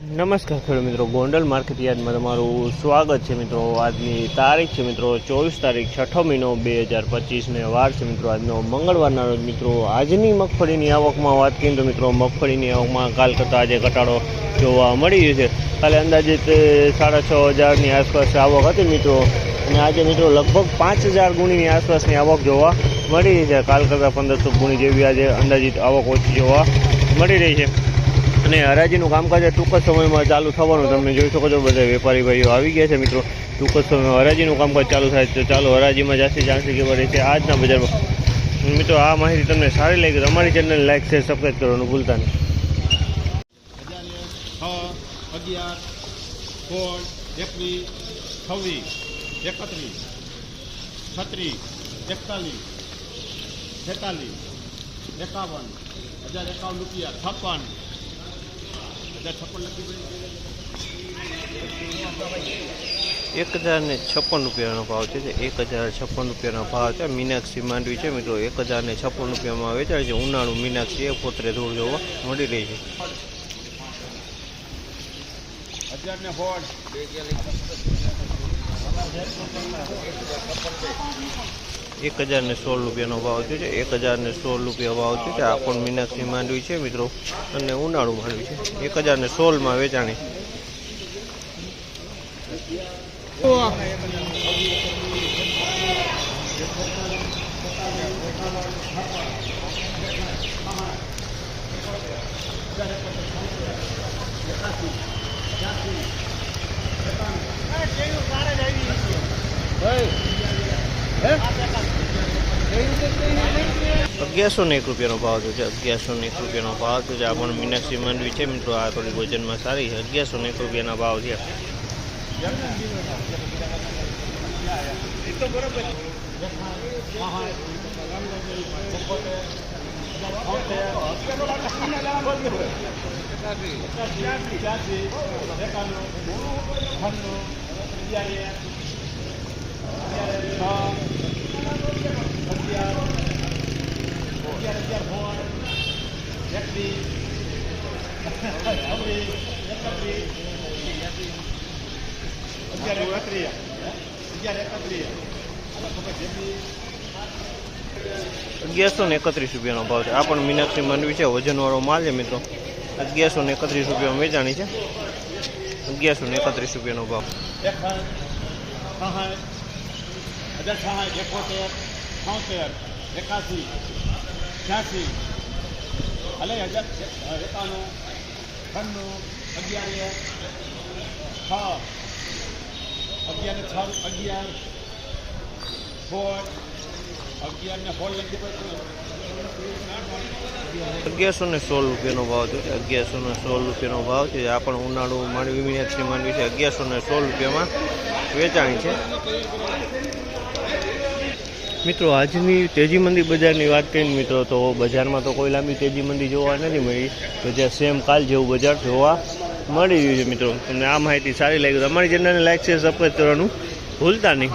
નમસ્કાર ખેડૂત મિત્રો, ગોંડલ માર્કેટ યાર્ડમાં તમારું સ્વાગત છે મિત્રો। આજની તારીખ છે મિત્રો 24 તારીખ 6 મહિનો 2025 ને વાર છે મિત્રો આજનો મંગળવારના રોજ મિત્રો। આજની મગફળીની આવકમાં વાત કરીએ તો મિત્રો મગફળીની આવકમાં કાલ કરતાં આજે ઘટાડો જોવા મળી રહ્યો છે। કાલે અંદાજિત 6,500ની આસપાસ આવક હતી મિત્રો, અને આજે મિત્રો લગભગ 5,000 ગુણીની આસપાસની આવક જોવા મળી રહી છે। કાલ કરતાં 1,500 ગુણી જેવી આજે અંદાજિત આવક ઓછી જોવા મળી રહી છે। અને હરાજીનું કામકાજ ટૂંક જ સમયમાં ચાલુ થવાનું તમે જોઈ શકો છો। બધા વેપારી ભાઈઓ આવી ગયા છે મિત્રો। ટૂંક જ સમયમાં હરાજીનું કામકાજ ચાલુ થાય તો ચાલો હરાજીમાં જાસ્તી જાણસી ખબર રહી છે આજના બજારમાં। મિત્રો આ માહિતી તમને સારી લાગી તો અમારી ચેનલ લાઈક શેર સબસ્ક્રાઈબ કરવાનું ભૂલતા નહીં। 1,056 રૂપિયાનો ભાવ છે। 1,056 રૂપિયાનો ભાવ છે। મીનાક્ષી માંડવી છે મિત્રો 1,056 રૂપિયામાં વેચાય છે। ઉનાળુ મીનાક્ષી એ પોતરે ધૂળ જોવા મળી રહી છે। 1,016 રૂપિયાનો ભાવ છે। 1,016 રૂપિયા ભાવ છે। આ પણ મીનાક્ષી માંડવી છે મિત્રો, અને ઉનાળુ માંડવી છે। 1,016માં વેચાણી। ₹1,101 રૂપિયાનો ભાવ છે। 1,101 રૂપિયાનો ભાવ છે। આ પણ મીનાક્ષી માંડવી છે મિત્રો, આ થોડી વજનમાં સારી છે। 1,101 રૂપિયાના ભાવ છે। ₹1,131 રૂપિયાનો ભાવ છે। આ પણ મીનાક્ષી માંડવી છે, વજનવાળો માલ છે મિત્રો। 1,131 રૂપિયામાં વેચાણી છે। 1,131 રૂપિયાનો ભાવ। ₹1,116 રૂપિયાનો ભાવ છે। 1,116 રૂપિયાનો ભાવ છે। આ પણ ઉનાળુ માંડવી મીનાક્ષી માંડવી છે। 1,116 રૂપિયામાં વેચાણી છે મિત્રો। આજની તેજી મંદી બજારની વાત કરીને મિત્રો તો બજારમાં તો કોઈ લાંબી તેજી મંદી જોવા નથી મળી, તો જે સેમ કાલ જેવું બજાર જોવા મળી રહ્યું છે મિત્રો। તમને આ માહિતી સારી લાગી તો અમારી ચેનલને લાઈક શેર સબસ્ક્રાઈબ કરવાનું ભૂલતા નહીં।